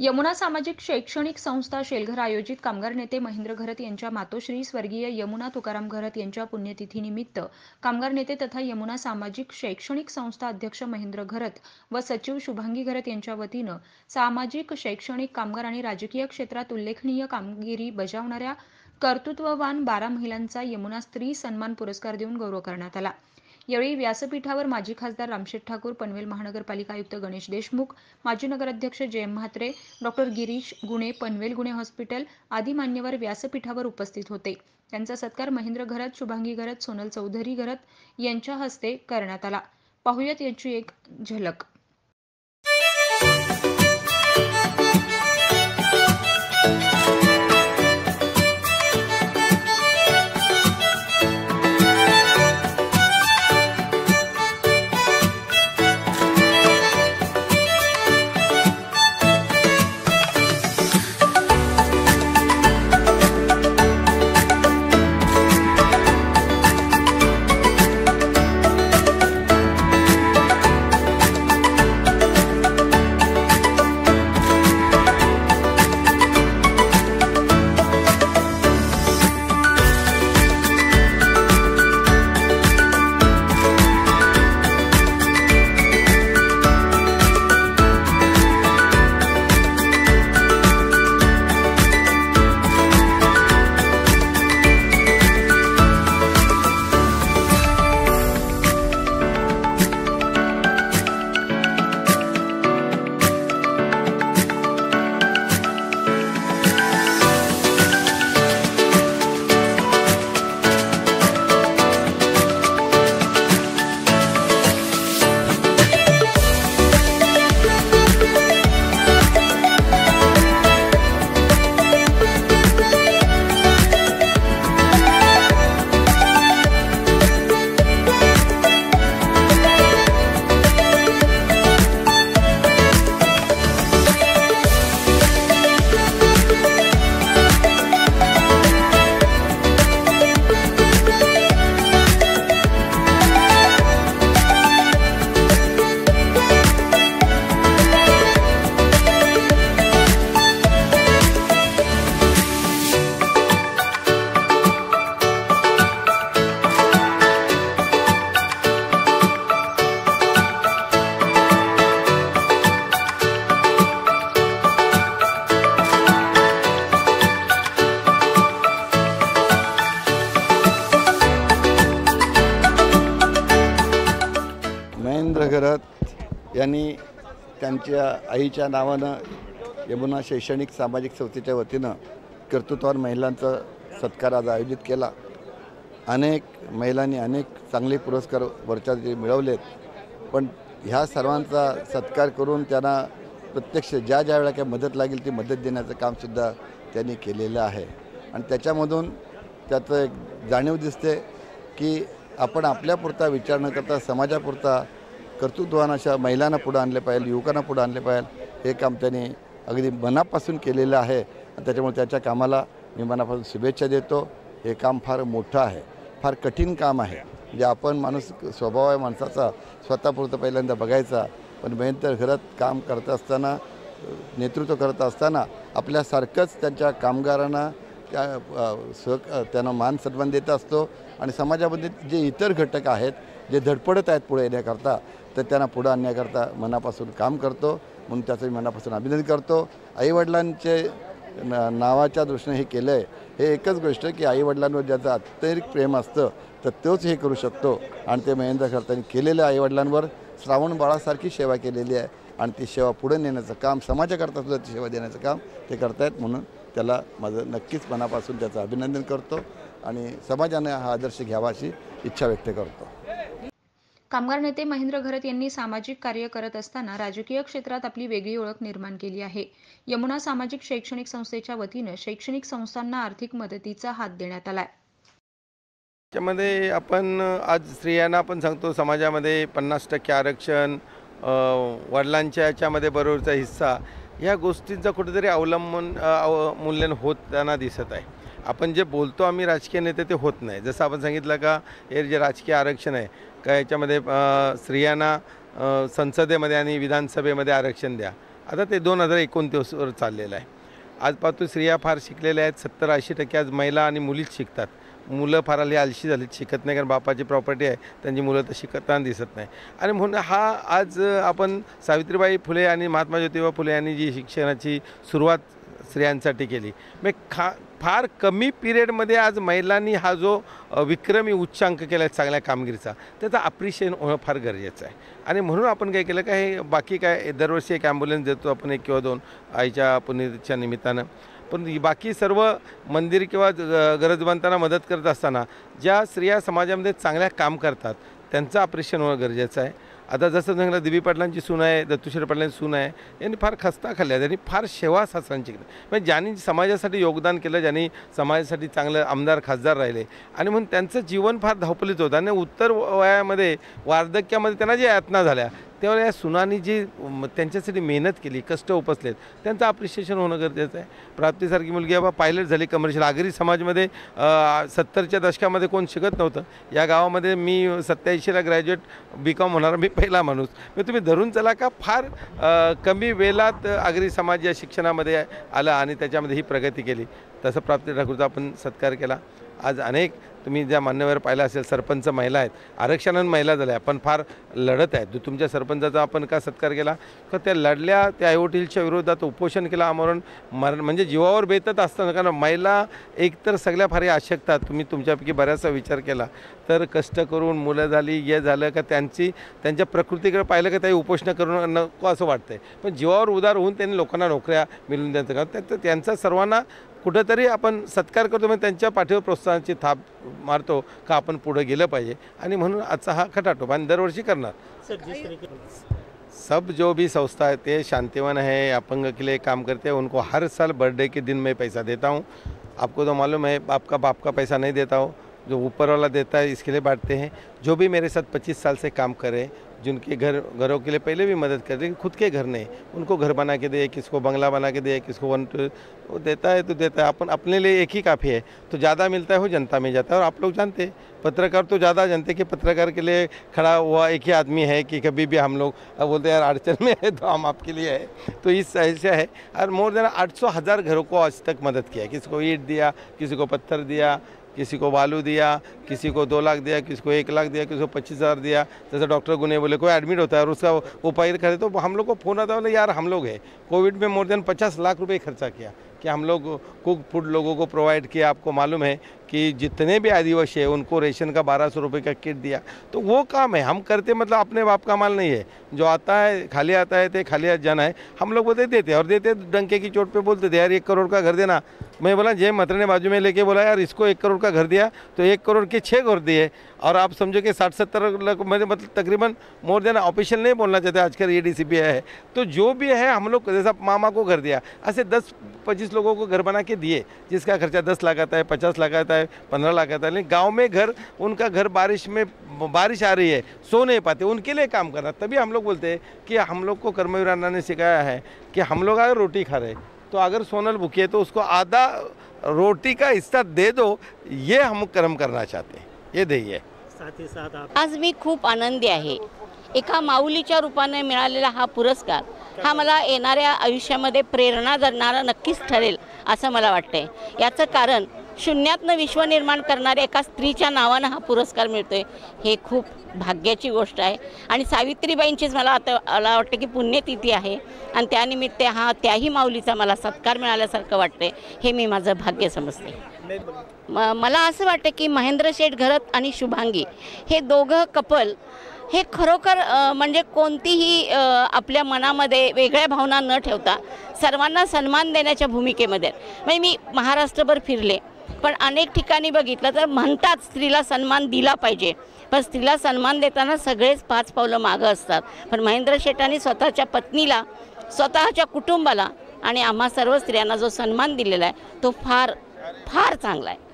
यमुना सामाजिक शैक्षणिक संस्था शेलघर आयोजित कामगार नेते महेंद्र घरत यांच्या मातोश्री स्वर्गीय यमुना तुकाराम घरत यांच्या पुण्यतिथीनिमित्त कामगार नेते तथा यमुना सामाजिक शैक्षणिक संस्था अध्यक्ष महेंद्र घरत व सचिव शुभांगी घरत यांच्या वतीनं सामाजिक शैक्षणिक कामगार आणि राजकीय क्षेत्रात उल्लेखनीय कामगिरी बजावणाऱ्या कर्तृत्ववान 12 महिलांचा यमुना स्त्री सन्मान पुरस्कार देऊन गौरव करण्यात आला। यावेळी व्यासपीठावर माजी खासदार रामशेठ ठाकूर, पनवेल महानगरपालिका आयुक्त गणेश देशमुख, माजी नगराध्यक्ष जयम म्हात्रे, डॉक्टर गिरीश गुणे, पनवेल गुणे हॉस्पिटल आदी मान्यवर व्यासपीठावर उपस्थित होते। त्यांचा सत्कार महेंद्र घरत, शुभांगी घरत, सोनल चौधरी घरत यांच्या हस्ते करण्यात आला। पाहुयात याची एक झलक। महेंद्र घरत यांनी त्यांच्या आईच्या नावानं यमुना शैक्षणिक सामाजिक संस्थेच्या वतीनं कर्तृत्ववान महिलांचा सत्कार आज आयोजित केला। अनेक महिलांनी अनेक चांगले पुरस्कार वर्षाचे मिळवलेत, पण ह्या सर्वांचा सत्कार करून त्यांना प्रत्यक्ष ज्या वेळेला काही मदत लागेल ती मदत देण्याचं कामसुद्धा त्यांनी केलेलं आहे। आणि त्याच्यामधून त्याचं एक जाणीव दिसते की आपण आपल्यापुरता विचार न करता समाजापुरता कर्तृत्ववान अशा महिलांना पुढे आणले पाहिजे, युवकांना पुढे आणले पाहिजे, हे काम त्यांनी अगदी मनापासून केलेलं आहे। त्याच्यामुळे त्याच्या कामाला मी मनापासून शुभेच्छा देतो। हे काम फार मोठं आहे, फार कठीण काम आहे। म्हणजे आपण माणूस स्वभाव आहे माणसाचा स्वतःपुरतं पहिल्यांदा बघायचा, पण महेंद्र घरत काम करत असताना, नेतृत्व करत असताना आपल्यासारखंच त्यांच्या कामगारांना त्यांना मान सन्मान देत असतो। आणि समाजामध्ये जे इतर घटक आहेत जे धडपडत आहेत पुढे येण्याकरता, तर त्यांना पुढे आणण्याकरता मनापासून काम करतो, म्हणून त्याचं मी मनापासून अभिनंदन करतो। आईवडिलांचे नावाच्या दृष्टीने हे केलं आहे, हे एकच गोष्ट की आईवडिलांवर ज्याचं अत्यधिक प्रेम असतं तर तोच हे करू शकतो। आणि ते महेंद्र घरतांनी केलेलं आईवडिलांवर श्रावण बाळासारखी सेवा केलेली आहे आणि ती सेवा पुढे नेण्याचं काम, समाजाकरता सुद्धा ती सेवा देण्याचं काम ते करतायत, म्हणून त्याला माझं नक्कीच मनापासून त्याचं अभिनंदन करतो आणि समाजाने हा आदर्श घ्यावा अशी इच्छा व्यक्त करतो। कामगार नेते महेंद्र घरत यांनी सामाजिक कार्य करत असताना राजकीय क्षेत्रात आपली वेगळी ओळख निर्माण केली आहे। यमुना सामाजिक शैक्षणिक संस्थेच्या वतीनं शैक्षणिक संस्थांना आर्थिक मदतीचा हात देण्यात आलाय। त्यामध्ये आपण आज स्त्रियांना आपण सांगतो समाजामध्ये 50% आरक्षण, वडिलांच्या याच्यामध्ये बरोबरचा हिस्सा, या गोष्टींचा कुठेतरी मूल्यन होताना दिसत आहे। आपण जे बोलतो आम्ही राजकीय नेते ते होत नाही। जसं आपण सांगितलं का हे जे राजकीय आरक्षण आहे का याच्यामध्ये स्त्रियांना संसदेमध्ये आणि विधानसभेमध्ये आरक्षण द्या, आता ते 2029वर चाललेलं आहे. आज पाहतो स्त्रिया फार शिकलेल्या आहेत, 70-80% आज महिला आणि मुलीच शिकतात. मुलं फार आली आळशी झालीत, शिकत नाही, कारण बापाची प्रॉपर्टी आहे, त्यांची मुलं तर शिकताना दिसत नाही. आणि म्हणून हा आज आपण सावित्रीबाई फुले आणि महात्मा ज्योतिबा फुले यांनी जी शिक्षणाची सुरुवात स्त्रियांसाठी केली, मग फार कमी पिरियडमध्ये आज महिलांनी हा जो विक्रमी उच्चांक केला आहे चांगल्या कामगिरीचा, त्याचा अप्रिशिएशन होणं फार गरजेचं आहे. आणि म्हणून आपण काय केलं का, हे बाकी काय दरवर्षी एक ॲम्ब्युलन्स देतो आपण, 1 किंवा 2 आईच्या पुण्यतिथीच्या निमित्तानं. पण बाकी सर्व मंदिर किंवा गरजवंतांना मदत करत असताना ज्या स्त्रिया समाजामध्ये चांगल्या काम करतात त्यांचं अप्रिशिएशन होणं गरजेचं आहे. आता जसं सांगितलं, दिबी पाटलांची सून आहे, दत्तूश्री पाटलांची सून आहे, यांनी फार खस्ता खाल्ल्या, त्यांनी फार सेवा सासऱ्यांची केली. म्हणजे ज्यांनी समाजासाठी योगदान केलं, ज्यांनी समाजासाठी चांगलं आमदार खासदार राहिले, आणि म्हणून त्यांचं जीवन फार धावपलीत होतं. आणि उत्तर वयामध्ये वार्धक्यामध्ये त्यांना ज्या यातना झाल्या, तेव्हा या सुनांनी जी त्यांच्यासाठी मेहनत केली, कष्ट उपसलेत, त्यांचं अप्रिशिएशन होणं गरजेचं आहे. प्राप्तीसारखी मुलगी बाबा पायलट झाली कमर्शियल. आगरी समाजमध्ये 70च्या दशकामध्ये कोण शिकत नव्हतं. या गावामध्ये मी 87ला ग्रॅज्युएट BCom होणारा मी पहिला माणूस. मग तुम्ही धरून चला का फार कमी वेळात आगरी समाज या शिक्षणामध्ये आला आणि त्याच्यामध्ये ही प्रगती केली. तसं प्राप्ती ठाकूरचा आपण सत्कार केला. आज अनेक तुम्ही ज्या मान्यवर पाहिला असेल, सरपंच महिला आहेत, आरक्षणानं महिला झाल्या, पण फार लढत आहेत. तुमच्या सरपंचाचा आपण का सत्कार केला का, त्या लढल्या, त्या आईवडीलच्या विरोधात उपोषण केलं, आमरण म्हणजे जीवावर बेतत असताना. कारण महिला एकतर सगळ्या फार अशक्तात. तुम्ही तुमच्यापैकी बऱ्याचसा विचार केला तर कष्ट करून मुलं झाली, हे झालं का त्यांच्या प्रकृतीकडे पाहिलं का, त्याही उपोषण करून नको असं वाटतंय. पण जीवावर उदार होऊन त्यांनी लोकांना नोकऱ्या मिळवून द्यायचं का, त्यांचा सर्वांना कुठंतरी आपण सत्कार करतो, म्हणजे त्यांच्या पाठीवर प्रोत्साहनाची थाप मारतो का आपण पुढे गेलं पाहिजे. आणि म्हणून आजचा हा खटाटोप आणि दरवर्षी करणार. सब जो भी संस्था है ते शांतिवन है, अपंग के लिए काम करते हैं, उनको हर साल बर्थडे के दिन मैं पैसा देता हूँ. आपको तो मालूम है, बाप का पैसा नहीं देता हो, जो ऊपर वाला देता है इसके लिए बांटते हैं. जो भी मेरे साथ 25 साल से काम करे, जिनके घरों के लिए पहले भी मदद करते, लेकिन खुद के घर नहीं, उनको घर बना के दे, किसको बंगला बना के दे, किसको 1 2 वो देता है तो देता है. अपन अपने लिए एक ही काफ़ी है. तो ज़्यादा मिलता है वो जनता में जाता है. और आप लोग जानते हैं, पत्रकार तो ज़्यादा जानते कि पत्रकार के लिए खड़ा हुआ एक ही आदमी है कि कभी भी हम लोग बोलते हैं यार अड़चन में है तो हम आपके लिए है. तो इस ऐसे है. और मोर देन 800,000 घरों को आज तक मदद किया. किसी को ईंट दिया, किसी को पत्थर दिया, किसी को बालू दिया, किसी को 2 लाख दिया, किसी को 1 लाख दिया, किसी को 25,000 दिया. जैसे डॉक्टर गुने बोले कोई एडमिट होता है और उसका उपाय करे तो हम लोग को फ़ोन आता है, बोले यार हम लोग हैं. कोविड में मोर देन 50 लाख रुपए खर्चा किया कि हम लोग कुक फूड लोगों को प्रोवाइड किया. आपको मालूम है कि जितने भी आदिवासी है उनको रेशन का 1200 रुपये का किट दिया. तो वो काम है हम करते, मतलब अपने बाप का माल नहीं है. जो आता है खाली आता है, तो खाली हाथ जाना है. हम लोग बोलते देते और देते डंके की चोट पे बोलते थे यार 1 करोड़ का घर देना. मैं बोला जय मत्र ने बाजू में लेके बोला यार इसको 1 करोड़ का घर दिया तो 1 करोड़ के 6 घर दिए. और आप समझो कि 60-70 लाख मतलब तकरीबन मोर देन ऑफिशियल नहीं बोलना चाहते, आजकल ये DCP है. तो जो भी है हम लोग जैसा मामा को घर दिया, ऐसे 10-25 लोगों को घर बना के दिए, जिसका खर्चा 10 लाख आता है, 50 लाख आता है, 15 लाख आता है. लेकिन गाँव में घर, उनका घर बारिश आ रही है, सो नहीं पाते, उनके लिए काम करना. तभी हम लोग बोलते हैं कि हम लोग को कर्मवीर अन्ना ने सिखाया है कि हम लोग अगर रोटी खा रहे तो अगर सोनल भूखी है तो उसको आधा रोटी का हिस्सा दे दो. ये हम कर्म करना चाहते हैं, ये ध्येय आहे. आज मी खूप आनंदी आहे. एका माऊलीच्या रूपाने मिळालेला हा पुरस्कार हा मला येणाऱ्या आयुष्यामध्ये प्रेरणा देणारा नक्कीच ठरेल असं मला वाटतंय. याचं कारण शून्यातनं विश्व निर्माण करणाऱ्या एका स्त्रीच्या नावानं हा पुरस्कार मिळतोय, हे खूप भाग्याची गोष्ट आहे. आणि सावित्रीबाईंचीच मला वाटतं की पुण्यतिथी आहे आणि त्यानिमित्त त्याही माऊलीचा मला सत्कार मिळाल्यासारखं वाटतंय. हे मी माझं भाग्य समजते. मला असं वाटतं की महेंद्र शेठ घरत आणि शुभांगी हे दोघं कपल हे खरोखर म्हणजे कोणतीही आपल्या मनामध्ये वेगळ्या भावना न ठेवता सर्वांना सन्मान देण्याच्या भूमिकेमध्ये. म्हणजे मी महाराष्ट्रभर फिरले, पण अनेक ठिकाणी बघितलं तर म्हणतात स्त्रीला सन्मान दिला पाहिजे, पण स्त्रीला सन्मान देताना सगळेच 5 पावलं मागं असतात. पण महेंद्र शेठांनी स्वतःच्या पत्नीला, स्वतःच्या कुटुंबाला आणि आम्हा सर्व स्त्रियांना जो सन्मान दिलेला आहे तो फार फार चांगला आहे.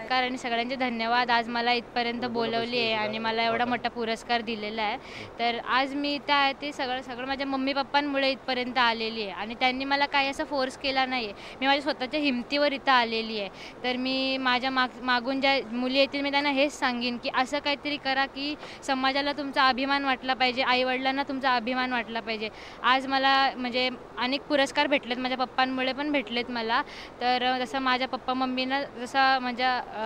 कारण सगळ्यांचे धन्यवाद, आज मला इथपर्यंत बोलवली आहे आणि मला एवढा मोठा पुरस्कार दिलेला आहे. तर आज मी इथं आहे ते सगळं माझ्या मम्मी पप्पांमुळे इथपर्यंत आलेली आहे आणि त्यांनी मला काही असं फोर्स केला नाही आहे. मी माझ्या स्वतःच्या हिमतीवर इथं आलेली आहे. तर मी माझ्या मागून ज्या मुली येतील मी त्यांना हेच सांगेन की असं काहीतरी करा की समाजाला तुमचा अभिमान वाटला पाहिजे, आईवडिलांना तुमचा अभिमान वाटला पाहिजे. आज मला म्हणजे अनेक पुरस्कार भेटलेत, माझ्या पप्पांमुळे पण भेटलेत मला. तर जसं माझ्या पप्पा मम्मींना जसा माझ्या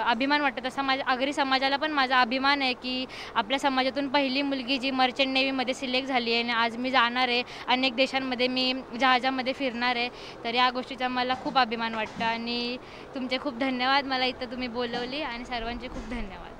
अभिमान वाटतं तसा माझ्या आगरी समाजाला पण माझा अभिमान आहे की आपल्या समाजातून पहिली मुलगी जी मर्चंट नेव्हीमध्ये सिलेक्ट झाली आहे आणि आज मी जाणार आहे अनेक देशांमध्ये, मी जहाजामध्ये फिरणार आहे. तर या गोष्टीचा मला खूप अभिमान वाटतं आणि तुमचे खूप धन्यवाद, मला इथं तुम्ही बोलवली आणि सर्वांचे खूप धन्यवाद.